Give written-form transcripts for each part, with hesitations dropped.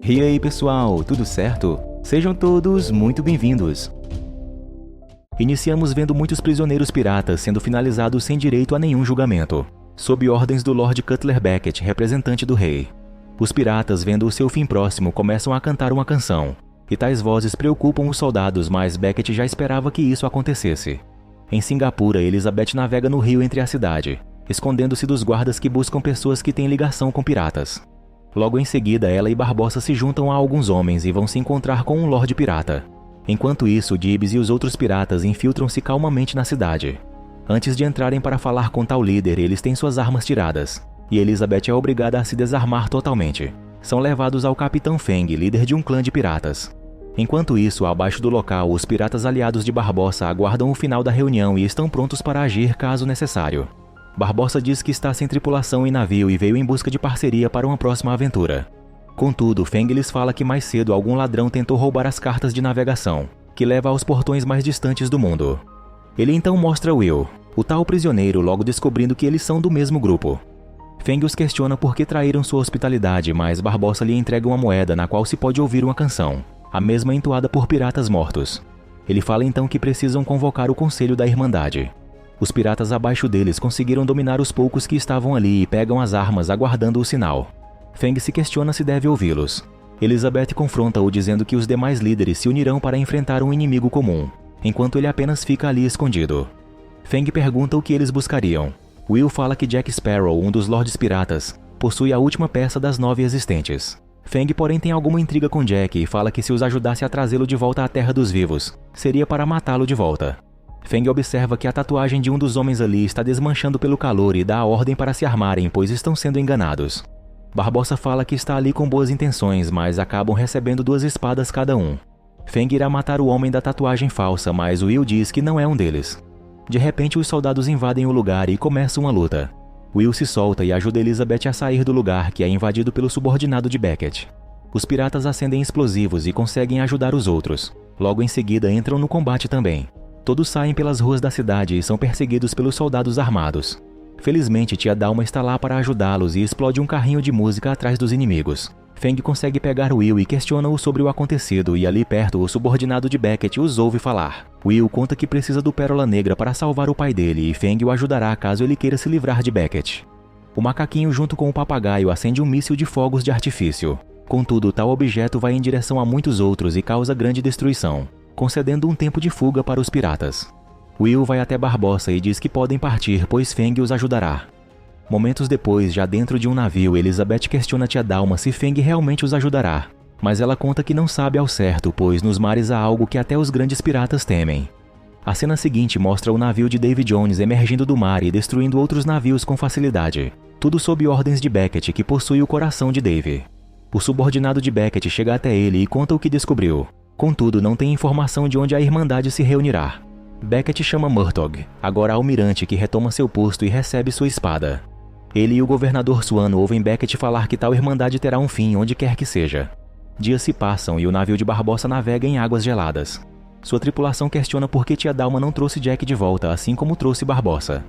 E aí pessoal, tudo certo? Sejam todos muito bem-vindos. Iniciamos vendo muitos prisioneiros piratas sendo finalizados sem direito a nenhum julgamento, sob ordens do Lord Cutler Beckett, representante do rei. Os piratas, vendo o seu fim próximo, começam a cantar uma canção, e tais vozes preocupam os soldados, mas Beckett já esperava que isso acontecesse. Em Singapura, Elizabeth navega no rio entre a cidade, escondendo-se dos guardas que buscam pessoas que têm ligação com piratas. Logo em seguida, ela e Barbossa se juntam a alguns homens e vão se encontrar com um Lorde Pirata. Enquanto isso, Gibbs e os outros piratas infiltram-se calmamente na cidade. Antes de entrarem para falar com tal líder, eles têm suas armas tiradas, e Elizabeth é obrigada a se desarmar totalmente. São levados ao Capitão Feng, líder de um clã de piratas. Enquanto isso, abaixo do local, os piratas aliados de Barbossa aguardam o final da reunião e estão prontos para agir caso necessário. Barbossa diz que está sem tripulação em navio e veio em busca de parceria para uma próxima aventura. Contudo, Feng lhes fala que mais cedo algum ladrão tentou roubar as cartas de navegação, que leva aos portões mais distantes do mundo. Ele então mostra Will, o tal prisioneiro, logo descobrindo que eles são do mesmo grupo. Feng os questiona por que traíram sua hospitalidade, mas Barbossa lhe entrega uma moeda na qual se pode ouvir uma canção, a mesma entoada por piratas mortos. Ele fala então que precisam convocar o Conselho da Irmandade. Os piratas abaixo deles conseguiram dominar os poucos que estavam ali e pegam as armas aguardando o sinal. Feng se questiona se deve ouvi-los. Elizabeth confronta-o dizendo que os demais líderes se unirão para enfrentar um inimigo comum, enquanto ele apenas fica ali escondido. Feng pergunta o que eles buscariam. Will fala que Jack Sparrow, um dos Lordes Piratas, possui a última peça das 9 existentes. Feng, porém, tem alguma intriga com Jack e fala que se os ajudasse a trazê-lo de volta à Terra dos Vivos, seria para matá-lo de volta. Feng observa que a tatuagem de um dos homens ali está desmanchando pelo calor e dá a ordem para se armarem, pois estão sendo enganados. Barbossa fala que está ali com boas intenções, mas acabam recebendo 2 espadas cada um. Feng irá matar o homem da tatuagem falsa, mas Will diz que não é um deles. De repente, os soldados invadem o lugar e começam uma luta. Will se solta e ajuda Elizabeth a sair do lugar, que é invadido pelo subordinado de Beckett. Os piratas acendem explosivos e conseguem ajudar os outros. Logo em seguida, entram no combate também. Todos saem pelas ruas da cidade e são perseguidos pelos soldados armados. Felizmente, Tia Dalma está lá para ajudá-los e explode um carrinho de música atrás dos inimigos. Feng consegue pegar Will e questiona-o sobre o acontecido, e ali perto, o subordinado de Beckett os ouve falar. Will conta que precisa do Pérola Negra para salvar o pai dele, e Feng o ajudará caso ele queira se livrar de Beckett. O macaquinho, junto com o papagaio, acende um míssil de fogos de artifício. Contudo, tal objeto vai em direção a muitos outros e causa grande destruição, concedendo um tempo de fuga para os piratas. Will vai até Barbossa e diz que podem partir, pois Feng os ajudará. Momentos depois, já dentro de um navio, Elizabeth questiona Tia Dalma se Feng realmente os ajudará, mas ela conta que não sabe ao certo, pois nos mares há algo que até os grandes piratas temem. A cena seguinte mostra o navio de Davy Jones emergindo do mar e destruindo outros navios com facilidade, tudo sob ordens de Beckett, que possui o coração de Davy. O subordinado de Beckett chega até ele e conta o que descobriu, contudo não tem informação de onde a Irmandade se reunirá. Beckett chama Murtog, agora almirante, que retoma seu posto e recebe sua espada. Ele e o governador Suano ouvem Beckett falar que tal irmandade terá um fim onde quer que seja. Dias se passam e o navio de Barbossa navega em águas geladas. Sua tripulação questiona por que Tia Dalma não trouxe Jack de volta, assim como trouxe Barbossa.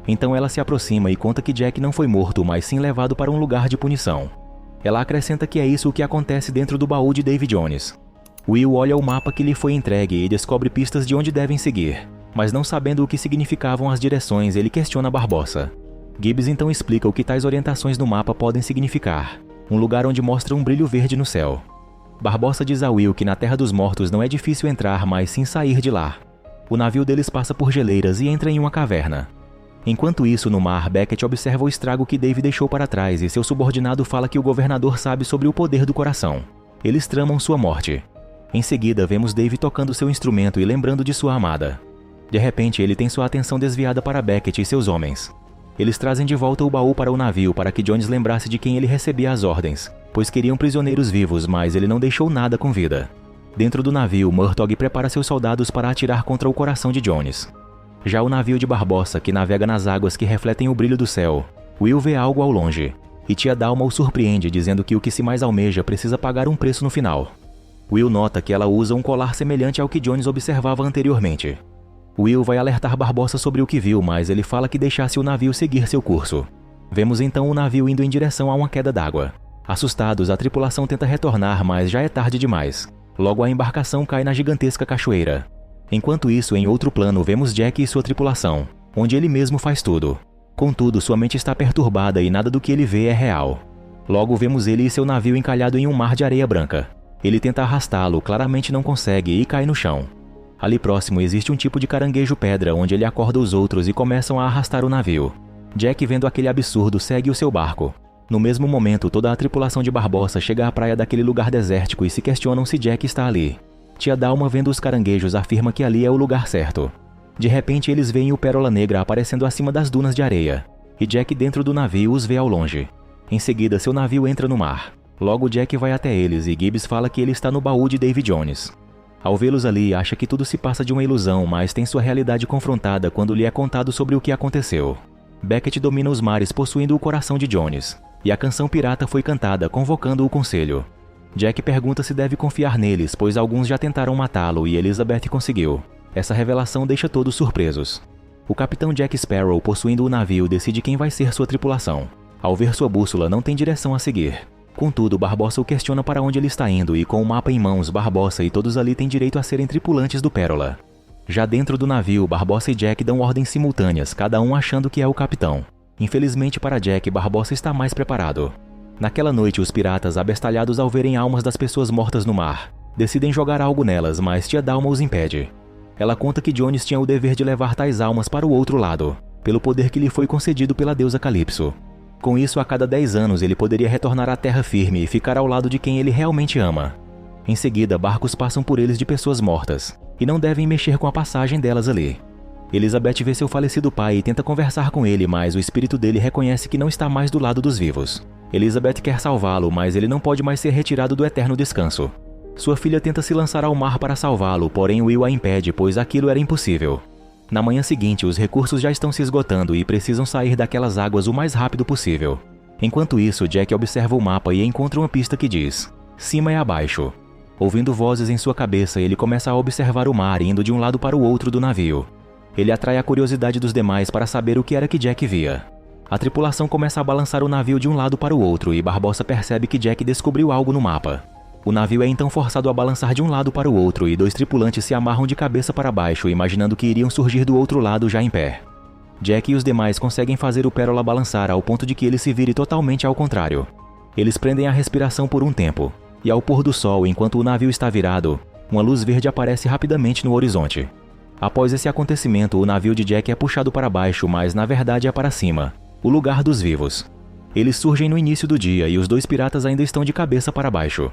Então ela se aproxima e conta que Jack não foi morto, mas sim levado para um lugar de punição. Ela acrescenta que é isso o que acontece dentro do baú de Davy Jones. Will olha o mapa que lhe foi entregue e descobre pistas de onde devem seguir, mas não sabendo o que significavam as direções, ele questiona Barbossa. Gibbs então explica o que tais orientações no mapa podem significar, um lugar onde mostra um brilho verde no céu. Barbossa diz a Will que na Terra dos Mortos não é difícil entrar, mas sim sair de lá. O navio deles passa por geleiras e entra em uma caverna. Enquanto isso, no mar, Beckett observa o estrago que Davy deixou para trás e seu subordinado fala que o governador sabe sobre o poder do coração. Eles tramam sua morte. Em seguida, vemos Davy tocando seu instrumento e lembrando de sua amada. De repente, ele tem sua atenção desviada para Beckett e seus homens. Eles trazem de volta o baú para o navio para que Jones lembrasse de quem ele recebia as ordens, pois queriam prisioneiros vivos, mas ele não deixou nada com vida. Dentro do navio, Murtog prepara seus soldados para atirar contra o coração de Jones. Já o navio de Barbossa, que navega nas águas que refletem o brilho do céu, Will vê algo ao longe, e Tia Dalma o surpreende dizendo que o que se mais almeja precisa pagar um preço no final. Will nota que ela usa um colar semelhante ao que Jones observava anteriormente. Will vai alertar Barbossa sobre o que viu, mas ele fala que deixasse o navio seguir seu curso. Vemos então o navio indo em direção a uma queda d'água. Assustados, a tripulação tenta retornar, mas já é tarde demais. Logo, a embarcação cai na gigantesca cachoeira. Enquanto isso, em outro plano, vemos Jack e sua tripulação, onde ele mesmo faz tudo. Contudo, sua mente está perturbada e nada do que ele vê é real. Logo, vemos ele e seu navio encalhado em um mar de areia branca. Ele tenta arrastá-lo, claramente não consegue e cai no chão. Ali próximo existe um tipo de caranguejo-pedra onde ele acorda os outros e começam a arrastar o navio. Jack, vendo aquele absurdo, segue o seu barco. No mesmo momento, toda a tripulação de Barbossa chega à praia daquele lugar desértico e se questionam se Jack está ali. Tia Dalma, vendo os caranguejos, afirma que ali é o lugar certo. De repente, eles veem o Pérola Negra aparecendo acima das dunas de areia, e Jack dentro do navio os vê ao longe. Em seguida, seu navio entra no mar. Logo, Jack vai até eles e Gibbs fala que ele está no baú de Davy Jones. Ao vê-los ali, acha que tudo se passa de uma ilusão, mas tem sua realidade confrontada quando lhe é contado sobre o que aconteceu. Beckett domina os mares possuindo o coração de Jones, e a canção pirata foi cantada convocando o conselho. Jack pergunta se deve confiar neles, pois alguns já tentaram matá-lo e Elizabeth conseguiu. Essa revelação deixa todos surpresos. O capitão Jack Sparrow, possuindo o navio, decide quem vai ser sua tripulação. Ao ver sua bússola, não tem direção a seguir. Contudo, Barbossa o questiona para onde ele está indo e com o mapa em mãos, Barbossa e todos ali têm direito a serem tripulantes do Pérola. Já dentro do navio, Barbossa e Jack dão ordens simultâneas, cada um achando que é o capitão. Infelizmente para Jack, Barbossa está mais preparado. Naquela noite, os piratas, abestalhados ao verem almas das pessoas mortas no mar, decidem jogar algo nelas, mas Tia Dalma os impede. Ela conta que Jones tinha o dever de levar tais almas para o outro lado, pelo poder que lhe foi concedido pela deusa Calypso. Com isso, a cada 10 anos ele poderia retornar à terra firme e ficar ao lado de quem ele realmente ama. Em seguida, barcos passam por eles de pessoas mortas, e não devem mexer com a passagem delas ali. Elizabeth vê seu falecido pai e tenta conversar com ele, mas o espírito dele reconhece que não está mais do lado dos vivos. Elizabeth quer salvá-lo, mas ele não pode mais ser retirado do eterno descanso. Sua filha tenta se lançar ao mar para salvá-lo, porém Will a impede, pois aquilo era impossível. Na manhã seguinte, os recursos já estão se esgotando e precisam sair daquelas águas o mais rápido possível. Enquanto isso, Jack observa o mapa e encontra uma pista que diz: cima e abaixo. Ouvindo vozes em sua cabeça, ele começa a observar o mar indo de um lado para o outro do navio. Ele atrai a curiosidade dos demais para saber o que era que Jack via. A tripulação começa a balançar o navio de um lado para o outro e Barbossa percebe que Jack descobriu algo no mapa. O navio é então forçado a balançar de um lado para o outro e 2 tripulantes se amarram de cabeça para baixo, imaginando que iriam surgir do outro lado já em pé. Jack e os demais conseguem fazer o Pérola balançar ao ponto de que ele se vire totalmente ao contrário. Eles prendem a respiração por um tempo, e ao pôr do sol, enquanto o navio está virado, uma luz verde aparece rapidamente no horizonte. Após esse acontecimento, o navio de Jack é puxado para baixo, mas na verdade é para cima, o lugar dos vivos. Eles surgem no início do dia e os 2 piratas ainda estão de cabeça para baixo.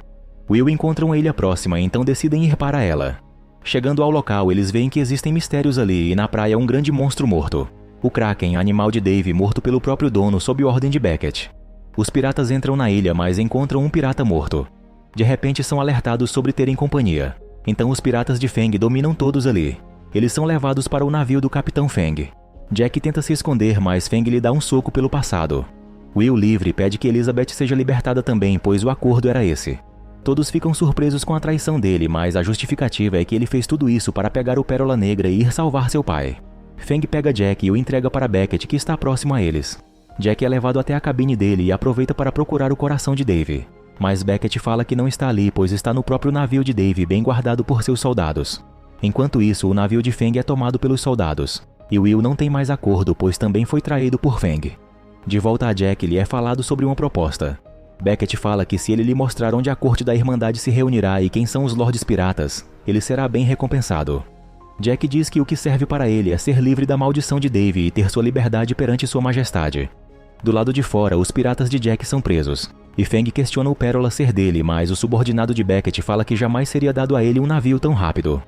Will encontra uma ilha próxima, então decidem ir para ela. Chegando ao local, eles veem que existem mistérios ali e na praia um grande monstro morto. O Kraken, animal de Davy, morto pelo próprio dono sob ordem de Beckett. Os piratas entram na ilha, mas encontram um pirata morto. De repente são alertados sobre terem companhia. Então os piratas de Feng dominam todos ali. Eles são levados para o navio do Capitão Feng. Jack tenta se esconder, mas Feng lhe dá um soco pelo passado. Will, livre, pede que Elizabeth seja libertada também, pois o acordo era esse. Todos ficam surpresos com a traição dele, mas a justificativa é que ele fez tudo isso para pegar o Pérola Negra e ir salvar seu pai. Feng pega Jack e o entrega para Beckett, que está próximo a eles. Jack é levado até a cabine dele e aproveita para procurar o coração de Davy. Mas Beckett fala que não está ali, pois está no próprio navio de Davy, bem guardado por seus soldados. Enquanto isso, o navio de Feng é tomado pelos soldados, e Will não tem mais acordo, pois também foi traído por Feng. De volta a Jack, lhe é falado sobre uma proposta. Beckett fala que se ele lhe mostrar onde a corte da Irmandade se reunirá e quem são os Lordes Piratas, ele será bem recompensado. Jack diz que o que serve para ele é ser livre da maldição de Davy e ter sua liberdade perante sua majestade. Do lado de fora, os piratas de Jack são presos, e Feng questiona o Pérola ser dele, mas o subordinado de Beckett fala que jamais seria dado a ele um navio tão rápido.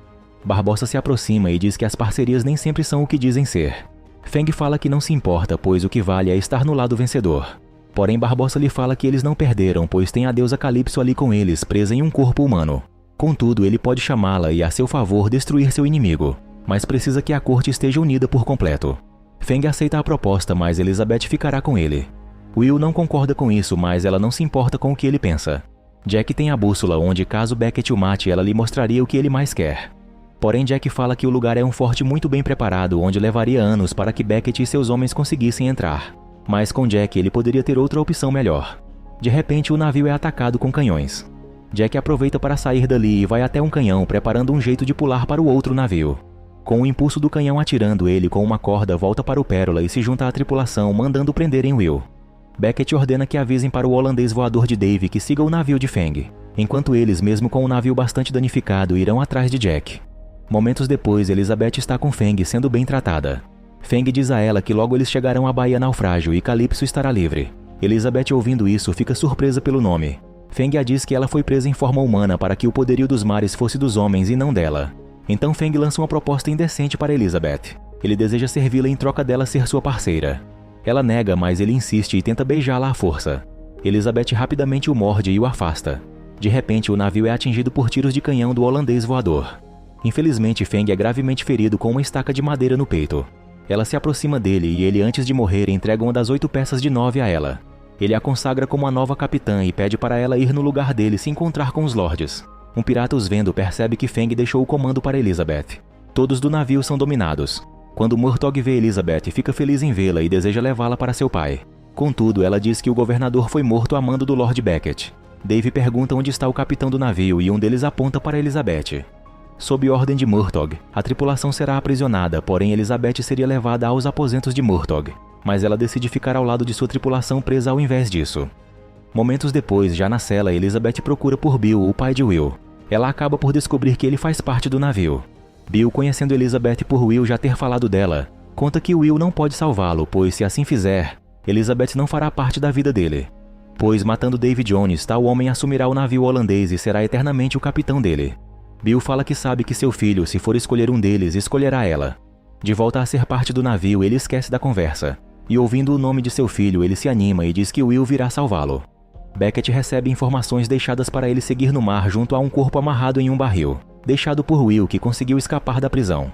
Barbossa se aproxima e diz que as parcerias nem sempre são o que dizem ser. Feng fala que não se importa, pois o que vale é estar no lado vencedor. Porém, Barbossa lhe fala que eles não perderam, pois tem a deusa Calypso ali com eles, presa em um corpo humano. Contudo, ele pode chamá-la e, a seu favor, destruir seu inimigo, mas precisa que a corte esteja unida por completo. Feng aceita a proposta, mas Elizabeth ficará com ele. Will não concorda com isso, mas ela não se importa com o que ele pensa. Jack tem a bússola, onde caso Beckett o mate, ela lhe mostraria o que ele mais quer. Porém, Jack fala que o lugar é um forte muito bem preparado, onde levaria anos para que Beckett e seus homens conseguissem entrar. Mas com Jack, ele poderia ter outra opção melhor. De repente, o navio é atacado com canhões. Jack aproveita para sair dali e vai até um canhão, preparando um jeito de pular para o outro navio. Com o impulso do canhão atirando, ele com uma corda volta para o Pérola e se junta à tripulação, mandando prenderem Will. Beckett ordena que avisem para o holandês voador de Dave que siga o navio de Feng, enquanto eles, mesmo com o navio bastante danificado, irão atrás de Jack. Momentos depois, Elizabeth está com Feng sendo bem tratada. Feng diz a ela que logo eles chegarão à Baía Naufrágio e Calypso estará livre. Elizabeth, ouvindo isso, fica surpresa pelo nome. Feng a diz que ela foi presa em forma humana para que o poderio dos mares fosse dos homens e não dela. Então Feng lança uma proposta indecente para Elizabeth. Ele deseja servi-la em troca dela ser sua parceira. Ela nega, mas ele insiste e tenta beijá-la à força. Elizabeth rapidamente o morde e o afasta. De repente, o navio é atingido por tiros de canhão do holandês voador. Infelizmente, Feng é gravemente ferido com uma estaca de madeira no peito. Ela se aproxima dele e ele, antes de morrer, entrega uma das 8 peças de 9 a ela. Ele a consagra como a nova capitã e pede para ela ir no lugar dele se encontrar com os lords. Um pirata os vendo percebe que Feng deixou o comando para Elizabeth. Todos do navio são dominados. Quando Murtog vê Elizabeth, fica feliz em vê-la e deseja levá-la para seu pai. Contudo, ela diz que o governador foi morto a mando do Lord Beckett. Dave pergunta onde está o capitão do navio e um deles aponta para Elizabeth. Sob ordem de Murtog, a tripulação será aprisionada, porém Elizabeth seria levada aos aposentos de Murtog, mas ela decide ficar ao lado de sua tripulação presa ao invés disso. Momentos depois, já na cela, Elizabeth procura por Bill, o pai de Will. Ela acaba por descobrir que ele faz parte do navio. Bill, conhecendo Elizabeth por Will já ter falado dela, conta que Will não pode salvá-lo, pois se assim fizer, Elizabeth não fará parte da vida dele. Pois, matando Dave Jones, tal homem assumirá o navio holandês e será eternamente o capitão dele. Bill fala que sabe que seu filho, se for escolher um deles, escolherá ela. De volta a ser parte do navio, ele esquece da conversa. E ouvindo o nome de seu filho, ele se anima e diz que Will virá salvá-lo. Beckett recebe informações deixadas para ele seguir no mar junto a um corpo amarrado em um barril, deixado por Will, que conseguiu escapar da prisão.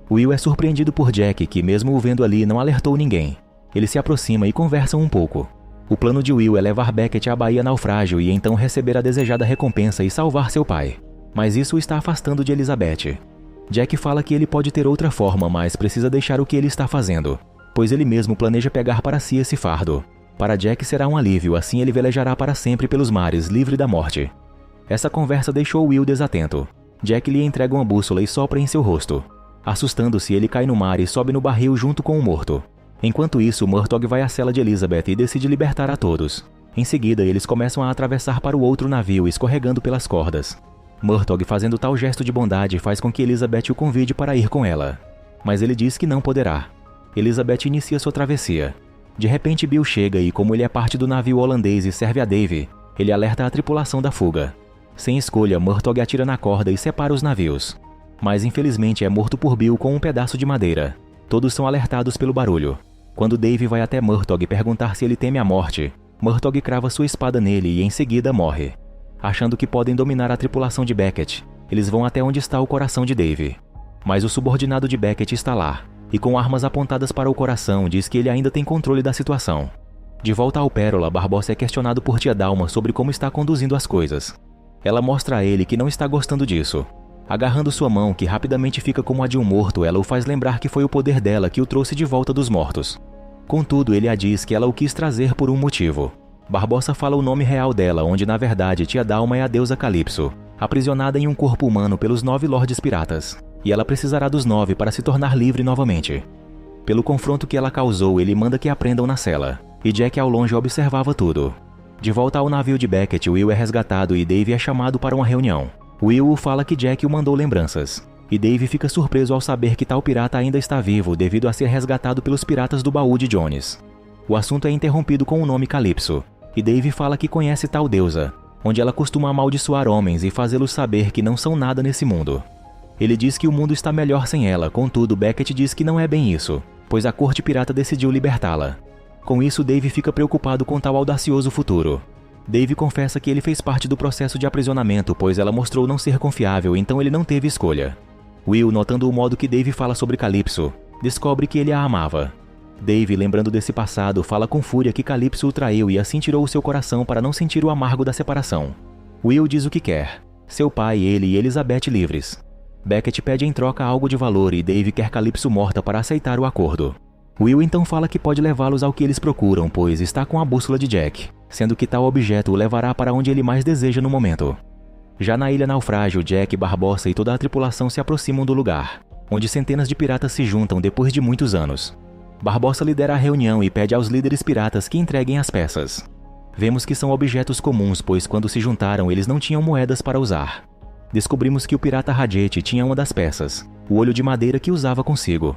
Will é surpreendido por Jack, que mesmo o vendo ali não alertou ninguém. Ele se aproxima e conversam um pouco. O plano de Will é levar Beckett à Baía Naufrágio e então receber a desejada recompensa e salvar seu pai. Mas isso o está afastando de Elizabeth. Jack fala que ele pode ter outra forma, mas precisa deixar o que ele está fazendo, pois ele mesmo planeja pegar para si esse fardo. Para Jack será um alívio, assim ele velejará para sempre pelos mares, livre da morte. Essa conversa deixou Will desatento. Jack lhe entrega uma bússola e sopra em seu rosto. Assustando-se, ele cai no mar e sobe no barril junto com o morto. Enquanto isso, Murtog vai à cela de Elizabeth e decide libertar a todos. Em seguida, eles começam a atravessar para o outro navio, escorregando pelas cordas. Murtog, fazendo tal gesto de bondade, faz com que Elizabeth o convide para ir com ela. Mas ele diz que não poderá. Elizabeth inicia sua travessia. De repente, Bill chega e, como ele é parte do navio holandês e serve a Dave, ele alerta a tripulação da fuga. Sem escolha, Murtog atira na corda e separa os navios. Mas infelizmente é morto por Bill com um pedaço de madeira. Todos são alertados pelo barulho. Quando Dave vai até Murtog perguntar se ele teme a morte, Murtog crava sua espada nele e em seguida morre. Achando que podem dominar a tripulação de Beckett, eles vão até onde está o coração de Dave. Mas o subordinado de Beckett está lá, e com armas apontadas para o coração diz que ele ainda tem controle da situação. De volta ao Pérola, Barbossa é questionado por Tia Dalma sobre como está conduzindo as coisas. Ela mostra a ele que não está gostando disso. Agarrando sua mão, que rapidamente fica como a de um morto, ela o faz lembrar que foi o poder dela que o trouxe de volta dos mortos. Contudo, ele a diz que ela o quis trazer por um motivo. Barbossa fala o nome real dela, onde na verdade Tia Dalma é a deusa Calypso, aprisionada em um corpo humano pelos 9 lordes piratas, e ela precisará dos 9 para se tornar livre novamente. Pelo confronto que ela causou, ele manda que a prendam na cela, e Jack ao longe observava tudo. De volta ao navio de Beckett, Will é resgatado e Dave é chamado para uma reunião. Will fala que Jack o mandou lembranças, e Dave fica surpreso ao saber que tal pirata ainda está vivo devido a ser resgatado pelos piratas do baú de Jones. O assunto é interrompido com o nome Calypso, e Dave fala que conhece tal deusa, onde ela costuma amaldiçoar homens e fazê-los saber que não são nada nesse mundo. Ele diz que o mundo está melhor sem ela, contudo Beckett diz que não é bem isso, pois a corte pirata decidiu libertá-la. Com isso, Dave fica preocupado com tal audacioso futuro. Dave confessa que ele fez parte do processo de aprisionamento, pois ela mostrou não ser confiável, então ele não teve escolha. Will, notando o modo que Dave fala sobre Calypso, descobre que ele a amava. Dave, lembrando desse passado, fala com fúria que Calypso o traiu e assim tirou o seu coração para não sentir o amargo da separação. Will diz o que quer: seu pai, ele e Elizabeth livres. Beckett pede em troca algo de valor e Dave quer Calypso morta para aceitar o acordo. Will então fala que pode levá-los ao que eles procuram, pois está com a bússola de Jack, sendo que tal objeto o levará para onde ele mais deseja no momento. Já na Ilha Naufrágio, Jack, Barbossa e toda a tripulação se aproximam do lugar, onde centenas de piratas se juntam depois de muitos anos. Barbossa lidera a reunião e pede aos líderes piratas que entreguem as peças. Vemos que são objetos comuns, pois quando se juntaram eles não tinham moedas para usar. Descobrimos que o pirata Radjet tinha uma das peças, o olho de madeira que usava consigo.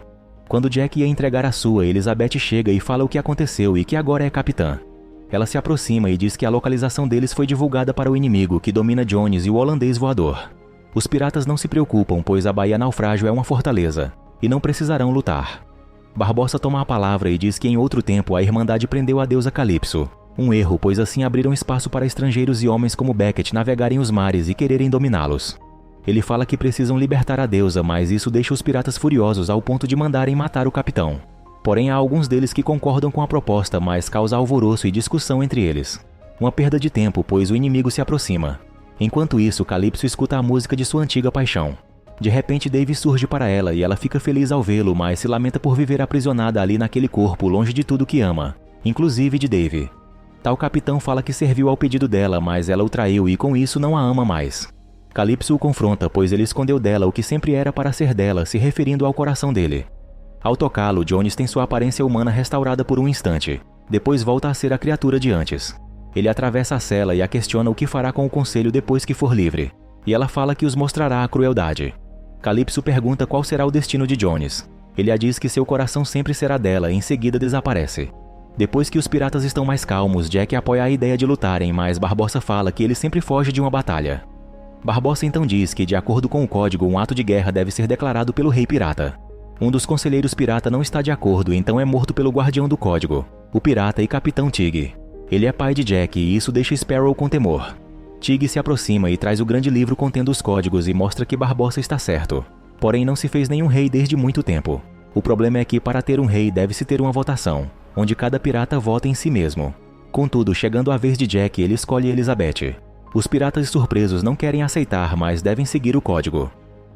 Quando Jack ia entregar a sua, Elizabeth chega e fala o que aconteceu e que agora é capitã. Ela se aproxima e diz que a localização deles foi divulgada para o inimigo, que domina Jones e o holandês voador. Os piratas não se preocupam, pois a Baía Naufrágio é uma fortaleza, e não precisarão lutar. Barbossa toma a palavra e diz que em outro tempo a Irmandade prendeu a deusa Calypso. Um erro, pois assim abriram espaço para estrangeiros e homens como Beckett navegarem os mares e quererem dominá-los. Ele fala que precisam libertar a deusa, mas isso deixa os piratas furiosos ao ponto de mandarem matar o capitão. Porém, há alguns deles que concordam com a proposta, mas causa alvoroço e discussão entre eles. Uma perda de tempo, pois o inimigo se aproxima. Enquanto isso, Calypso escuta a música de sua antiga paixão. De repente, Dave surge para ela e ela fica feliz ao vê-lo, mas se lamenta por viver aprisionada ali naquele corpo, longe de tudo que ama, inclusive de Dave. Tal capitão fala que serviu ao pedido dela, mas ela o traiu e com isso não a ama mais. Calypso o confronta, pois ele escondeu dela o que sempre era para ser dela, se referindo ao coração dele. Ao tocá-lo, Jones tem sua aparência humana restaurada por um instante. Depois volta a ser a criatura de antes. Ele atravessa a cela e a questiona o que fará com o conselho depois que for livre. E ela fala que os mostrará a crueldade. Calypso pergunta qual será o destino de Jones. Ele a diz que seu coração sempre será dela e em seguida desaparece. Depois que os piratas estão mais calmos, Jack apoia a ideia de lutarem, mas Barbossa fala que ele sempre foge de uma batalha. Barbossa então diz que, de acordo com o código, um ato de guerra deve ser declarado pelo rei pirata. Um dos conselheiros pirata não está de acordo, então é morto pelo guardião do código, o pirata e capitão Tig. Ele é pai de Jack e isso deixa Sparrow com temor. Tig se aproxima e traz o grande livro contendo os códigos e mostra que Barbossa está certo. Porém, não se fez nenhum rei desde muito tempo. O problema é que, para ter um rei, deve-se ter uma votação, onde cada pirata vota em si mesmo. Contudo, chegando a vez de Jack, ele escolhe Elizabeth. Os piratas surpresos não querem aceitar, mas devem seguir o código.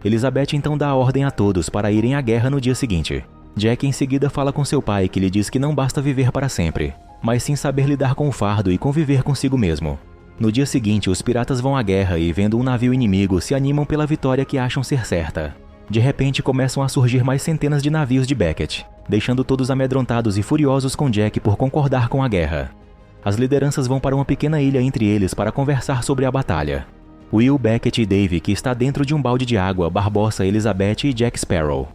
Elizabeth então dá a ordem a todos para irem à guerra no dia seguinte. Jack em seguida fala com seu pai, que lhe diz que não basta viver para sempre, mas sim saber lidar com o fardo e conviver consigo mesmo. No dia seguinte, os piratas vão à guerra e, vendo um navio inimigo, se animam pela vitória que acham ser certa. De repente, começam a surgir mais centenas de navios de Beckett, deixando todos amedrontados e furiosos com Jack por concordar com a guerra. As lideranças vão para uma pequena ilha entre eles para conversar sobre a batalha. Will, Beckett e Dave, que está dentro de um balde de água, Barbossa, Elizabeth e Jack Sparrow.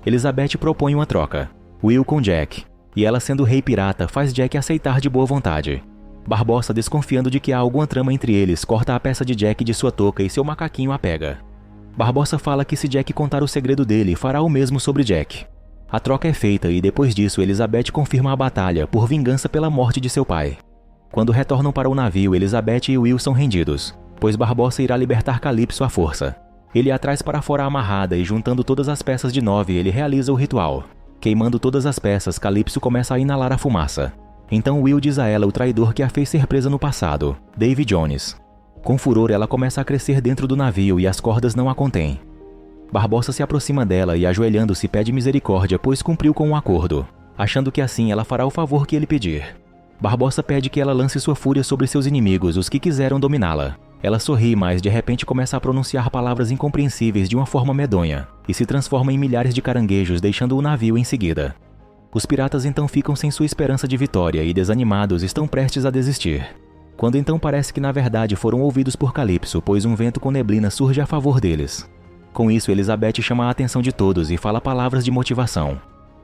Elizabeth propõe uma troca, Will com Jack, e ela, sendo rei pirata, faz Jack aceitar de boa vontade. Barbossa, desconfiando de que há alguma trama entre eles, corta a peça de Jack de sua touca e seu macaquinho a pega. Barbossa fala que se Jack contar o segredo dele, fará o mesmo sobre Jack. A troca é feita e depois disso Elizabeth confirma a batalha por vingança pela morte de seu pai. Quando retornam para o navio, Elizabeth e Will são rendidos, pois Barbossa irá libertar Calypso à força. Ele a traz para fora amarrada e, juntando todas as peças de 9, ele realiza o ritual. Queimando todas as peças, Calypso começa a inalar a fumaça. Então Will diz a ela o traidor que a fez ser presa no passado, Dave Jones. Com furor, ela começa a crescer dentro do navio e as cordas não a contêm. Barbossa se aproxima dela e, ajoelhando-se, pede misericórdia, pois cumpriu com um acordo, achando que assim ela fará o favor que ele pedir. Barbossa pede que ela lance sua fúria sobre seus inimigos, os que quiseram dominá-la. Ela sorri, mas de repente começa a pronunciar palavras incompreensíveis de uma forma medonha, e se transforma em milhares de caranguejos, deixando o navio em seguida. Os piratas então ficam sem sua esperança de vitória e, desanimados, estão prestes a desistir. Quando então parece que na verdade foram ouvidos por Calypso, pois um vento com neblina surge a favor deles. Com isso, Elizabeth chama a atenção de todos e fala palavras de motivação.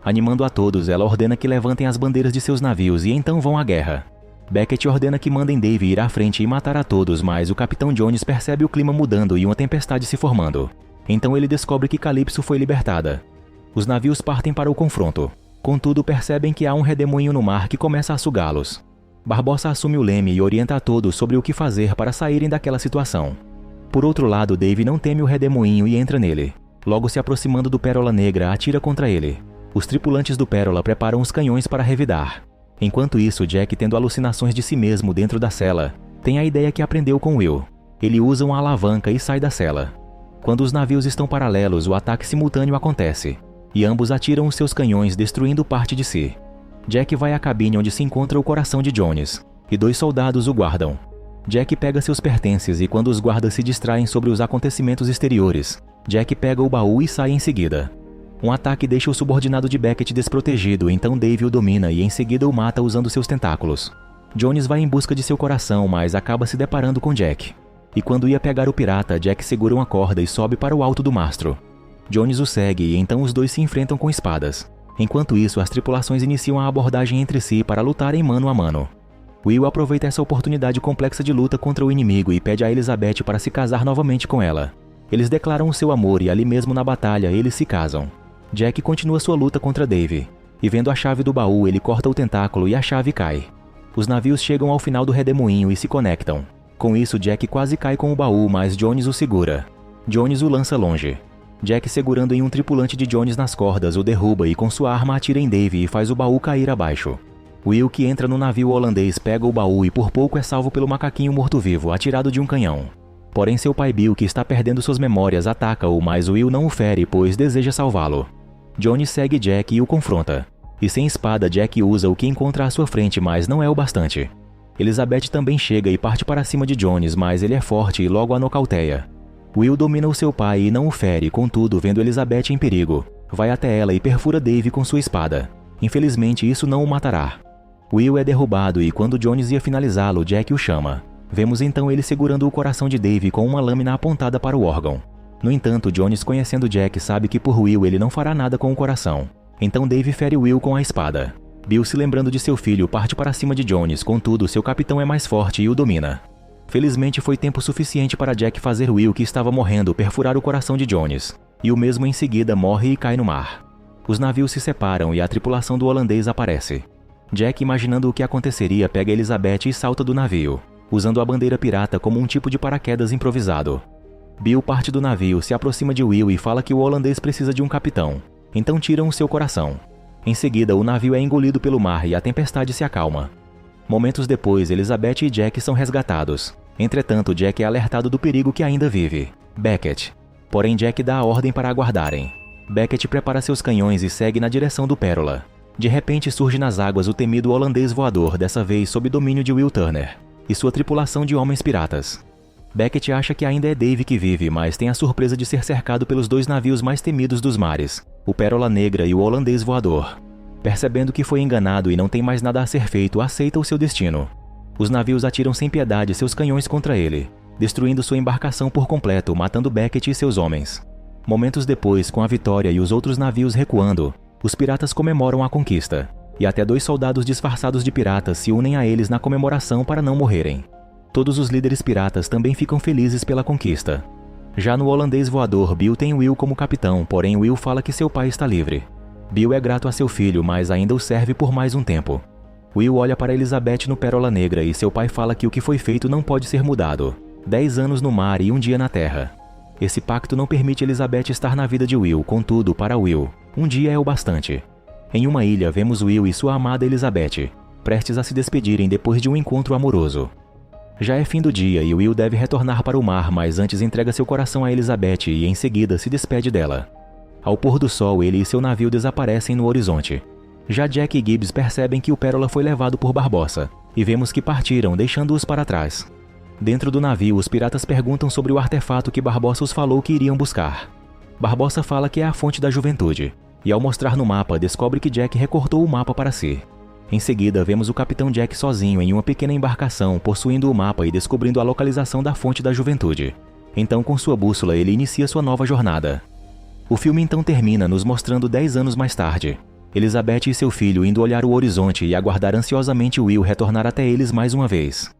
Animando a todos, ela ordena que levantem as bandeiras de seus navios e então vão à guerra. Beckett ordena que mandem Dave ir à frente e matar a todos, mas o capitão Jones percebe o clima mudando e uma tempestade se formando. Então ele descobre que Calypso foi libertada. Os navios partem para o confronto. Contudo, percebem que há um redemoinho no mar que começa a sugá-los. Barbossa assume o leme e orienta a todos sobre o que fazer para saírem daquela situação. Por outro lado, Dave não teme o redemoinho e entra nele. Logo, se aproximando do Pérola Negra, atira contra ele. Os tripulantes do Pérola preparam os canhões para revidar. Enquanto isso, Jack, tendo alucinações de si mesmo dentro da cela, tem a ideia que aprendeu com Will. Ele usa uma alavanca e sai da cela. Quando os navios estão paralelos, o ataque simultâneo acontece. e ambos atiram os seus canhões, destruindo parte de si. Jack vai à cabine onde se encontra o coração de Jones, e 2 soldados o guardam. Jack pega seus pertences e quando os guardas se distraem sobre os acontecimentos exteriores, Jack pega o baú e sai em seguida. Um ataque deixa o subordinado de Beckett desprotegido, então Dave o domina e em seguida o mata usando seus tentáculos. Jones vai em busca de seu coração, mas acaba se deparando com Jack. E quando ia pegar o pirata, Jack segura uma corda e sobe para o alto do mastro. Jones o segue e então os dois se enfrentam com espadas. Enquanto isso, as tripulações iniciam a abordagem entre si para lutarem mano a mano. Will aproveita essa oportunidade complexa de luta contra o inimigo e pede a Elizabeth para se casar novamente com ela. Eles declaram o seu amor e ali mesmo na batalha eles se casam. Jack continua sua luta contra Dave, e vendo a chave do baú ele corta o tentáculo e a chave cai. Os navios chegam ao final do redemoinho e se conectam. Com isso, Jack quase cai com o baú, mas Jones o segura. Jones o lança longe. Jack, segurando em um tripulante de Jones nas cordas, o derruba e com sua arma atira em Dave e faz o baú cair abaixo. Will, que entra no navio holandês, pega o baú e por pouco é salvo pelo macaquinho morto-vivo, atirado de um canhão. Porém, seu pai Bill, que está perdendo suas memórias, ataca-o, mas Will não o fere, pois deseja salvá-lo. Jones segue Jack e o confronta. E sem espada, Jack usa o que encontra à sua frente, mas não é o bastante. Elizabeth também chega e parte para cima de Jones, mas ele é forte e logo a nocauteia. Will domina o seu pai e não o fere, contudo, vendo Elizabeth em perigo, vai até ela e perfura Dave com sua espada. Infelizmente, isso não o matará. Will é derrubado e quando Jones ia finalizá-lo, Jack o chama. Vemos então ele segurando o coração de Dave com uma lâmina apontada para o órgão. No entanto, Jones, conhecendo Jack, sabe que por Will ele não fará nada com o coração. Então Dave fere Will com a espada. Bill, se lembrando de seu filho, parte para cima de Jones, contudo, seu capitão é mais forte e o domina. Felizmente foi tempo suficiente para Jack fazer Will, que estava morrendo, perfurar o coração de Jones. E o mesmo em seguida morre e cai no mar. Os navios se separam e a tripulação do holandês aparece. Jack, imaginando o que aconteceria, pega Elizabeth e salta do navio, usando a bandeira pirata como um tipo de paraquedas improvisado. Bill parte do navio, se aproxima de Will e fala que o holandês precisa de um capitão. Então tiram o seu coração. Em seguida, o navio é engolido pelo mar e a tempestade se acalma. Momentos depois, Elizabeth e Jack são resgatados. Entretanto, Jack é alertado do perigo que ainda vive, Beckett. Porém, Jack dá a ordem para aguardarem. Beckett prepara seus canhões e segue na direção do Pérola. De repente surge nas águas o temido holandês voador, dessa vez sob domínio de Will Turner e sua tripulação de homens piratas. Beckett acha que ainda é Dave que vive, mas tem a surpresa de ser cercado pelos 2 navios mais temidos dos mares, o Pérola Negra e o holandês voador. Percebendo que foi enganado e não tem mais nada a ser feito, aceita o seu destino. Os navios atiram sem piedade seus canhões contra ele, destruindo sua embarcação por completo, matando Beckett e seus homens. Momentos depois, com a vitória e os outros navios recuando, os piratas comemoram a conquista, e até 2 soldados disfarçados de piratas se unem a eles na comemoração para não morrerem. Todos os líderes piratas também ficam felizes pela conquista. Já no holandês voador, Bill tem Will como capitão, porém Will fala que seu pai está livre. Bill é grato a seu filho, mas ainda o serve por mais um tempo. Will olha para Elizabeth no Pérola Negra e seu pai fala que o que foi feito não pode ser mudado. 10 anos no mar e um dia na terra. Esse pacto não permite Elizabeth estar na vida de Will, contudo, para Will, um dia é o bastante. Em uma ilha, vemos Will e sua amada Elizabeth, prestes a se despedirem depois de um encontro amoroso. Já é fim do dia e Will deve retornar para o mar, mas antes entrega seu coração a Elizabeth e em seguida se despede dela. Ao pôr do sol, ele e seu navio desaparecem no horizonte. Já Jack e Gibbs percebem que o Pérola foi levado por Barbossa, e vemos que partiram, deixando-os para trás. Dentro do navio, os piratas perguntam sobre o artefato que Barbossa os falou que iriam buscar. Barbossa fala que é a fonte da juventude, e ao mostrar no mapa, descobre que Jack recortou o mapa para si. Em seguida, vemos o capitão Jack sozinho em uma pequena embarcação, possuindo o mapa e descobrindo a localização da fonte da juventude. Então, com sua bússola, ele inicia sua nova jornada. O filme então termina nos mostrando 10 anos mais tarde, Elizabeth e seu filho indo olhar o horizonte e aguardar ansiosamente Will retornar até eles mais uma vez.